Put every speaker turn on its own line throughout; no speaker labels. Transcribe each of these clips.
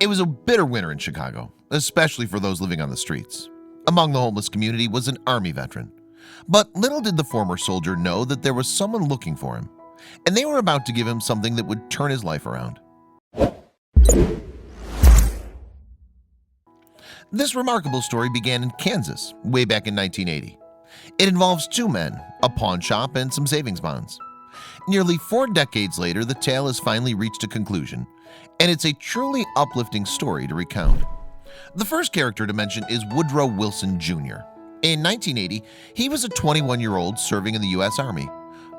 It was a bitter winter in Chicago, especially for those living on the streets. Among the homeless community was an Army veteran. But little did the former soldier know that there was someone looking for him, and they were about to give him something that would turn his life around. This remarkable story began in Kansas way back in 1980. It involves two men, a pawn shop, and some savings bonds. Nearly 4 decades later, the tale has finally reached a conclusion, and it's a truly uplifting story to recount. The first character to mention is Woodrow Wilson Jr. In 1980, he was a 21-year-old serving in the U.S. Army.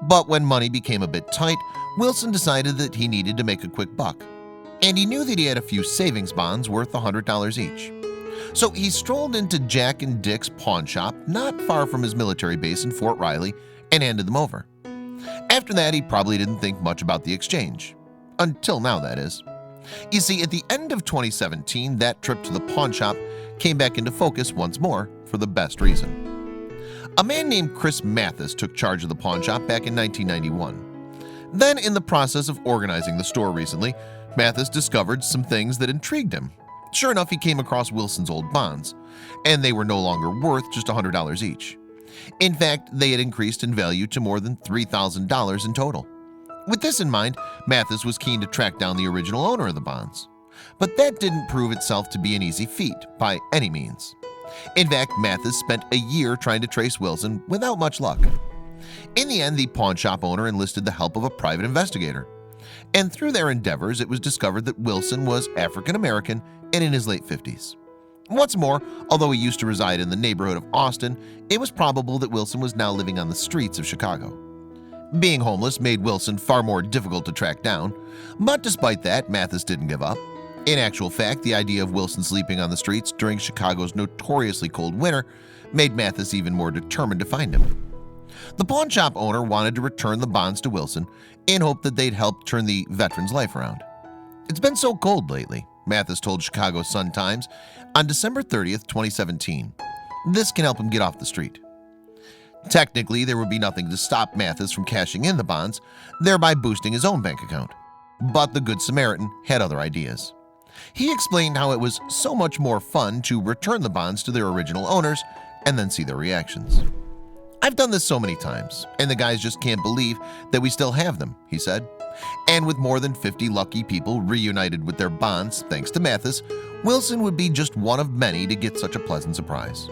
But when money became a bit tight, Wilson decided that he needed to make a quick buck. And he knew that he had a few savings bonds worth $100 each. So he strolled into Jack and Dick's pawn shop not far from his military base in Fort Riley and handed them over. After that, he probably didn't think much about the exchange. Until now, that is. You see, at the end of 2017, that trip to the pawn shop came back into focus once more for the best reason. A man named Chris Mathis took charge of the pawn shop back in 1991. Then, in the process of organizing the store recently, Mathis discovered some things that intrigued him. Sure enough, he came across Wilson's old bonds, and they were no longer worth just $100 each. In fact, they had increased in value to more than $3,000 in total. With this in mind, Mathis was keen to track down the original owner of the bonds. But that didn't prove itself to be an easy feat by any means. In fact, Mathis spent a year trying to trace Wilson without much luck. In the end, the pawn shop owner enlisted the help of a private investigator. And through their endeavors, it was discovered that Wilson was African American and in his late 50s. What's more, although he used to reside in the neighborhood of Austin, it was probable that Wilson was now living on the streets of Chicago. Being homeless made Wilson far more difficult to track down, but despite that, Mathis didn't give up. In actual fact, the idea of Wilson sleeping on the streets during Chicago's notoriously cold winter made Mathis even more determined to find him. The pawn shop owner wanted to return the bonds to Wilson in hope that they'd help turn the veteran's life around. "It's been so cold lately," Mathis told Chicago Sun-Times on December 30th, 2017. "This can help him get off the street." Technically, there would be nothing to stop Mathis from cashing in the bonds, thereby boosting his own bank account. But the Good Samaritan had other ideas. He explained how it was so much more fun to return the bonds to their original owners and then see their reactions. "I've done this so many times, and the guys just can't believe that we still have them," he said. And with more than 50 lucky people reunited with their bonds thanks to Mathis, Wilson would be just one of many to get such a pleasant surprise.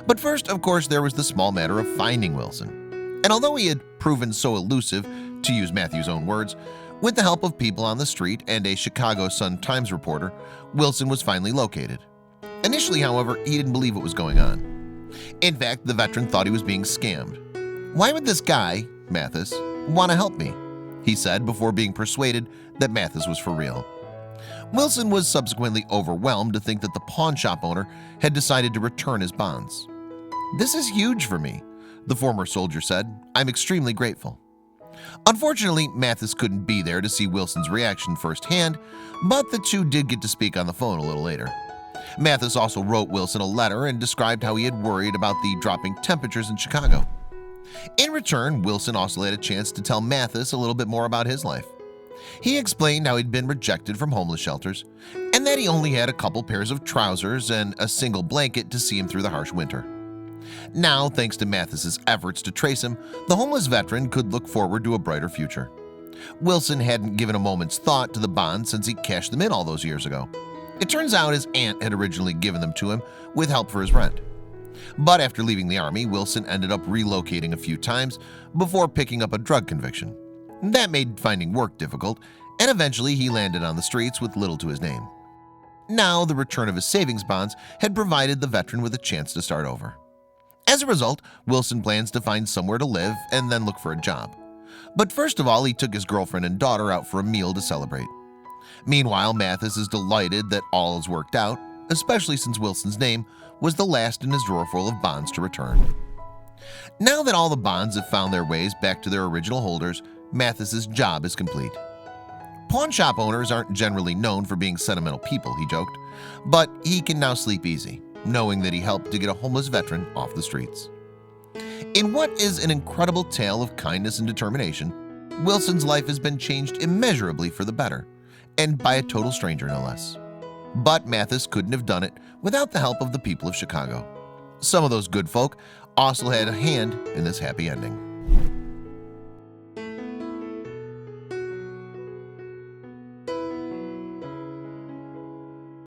But first, of course, there was the small matter of finding Wilson. And although he had proven so elusive, to use Matthew's own words, with the help of people on the street and a Chicago Sun-Times reporter, Wilson was finally located. Initially, however, he didn't believe what was going on. In fact, the veteran thought he was being scammed. "Why would this guy, Mathis, want to help me?" he said before being persuaded that Mathis was for real. Wilson was subsequently overwhelmed to think that the pawn shop owner had decided to return his bonds. "This is huge for me," the former soldier said. "I'm extremely grateful." Unfortunately, Mathis couldn't be there to see Wilson's reaction firsthand, but the two did get to speak on the phone a little later. Mathis also wrote Wilson a letter and described how he had worried about the dropping temperatures in Chicago. In return, Wilson also had a chance to tell Mathis a little bit more about his life. He explained how he'd been rejected from homeless shelters and that he only had a couple pairs of trousers and a single blanket to see him through the harsh winter. Now, thanks to Mathis's efforts to trace him, the homeless veteran could look forward to a brighter future. Wilson hadn't given a moment's thought to the bonds since he cashed them in all those years ago. It turns out his aunt had originally given them to him with help for his rent. But after leaving the Army, Wilson ended up relocating a few times before picking up a drug conviction. That made finding work difficult, and eventually he landed on the streets with little to his name. Now, the return of his savings bonds had provided the veteran with a chance to start over. As a result, Wilson plans to find somewhere to live and then look for a job. But first of all, he took his girlfriend and daughter out for a meal to celebrate. Meanwhile, Mathis is delighted that all has worked out, especially since Wilson's name was the last in his drawer full of bonds to return. Now that all the bonds have found their ways back to their original holders, Mathis's job is complete. Pawn shop owners aren't generally known for being sentimental people, he joked, but he can now sleep easy, knowing that he helped to get a homeless veteran off the streets. In what is an incredible tale of kindness and determination, Wilson's life has been changed immeasurably for the better, and by a total stranger no less. but Mathis couldn't have done it without the help of the people of Chicago. Some of those good folk also had a hand in this happy ending.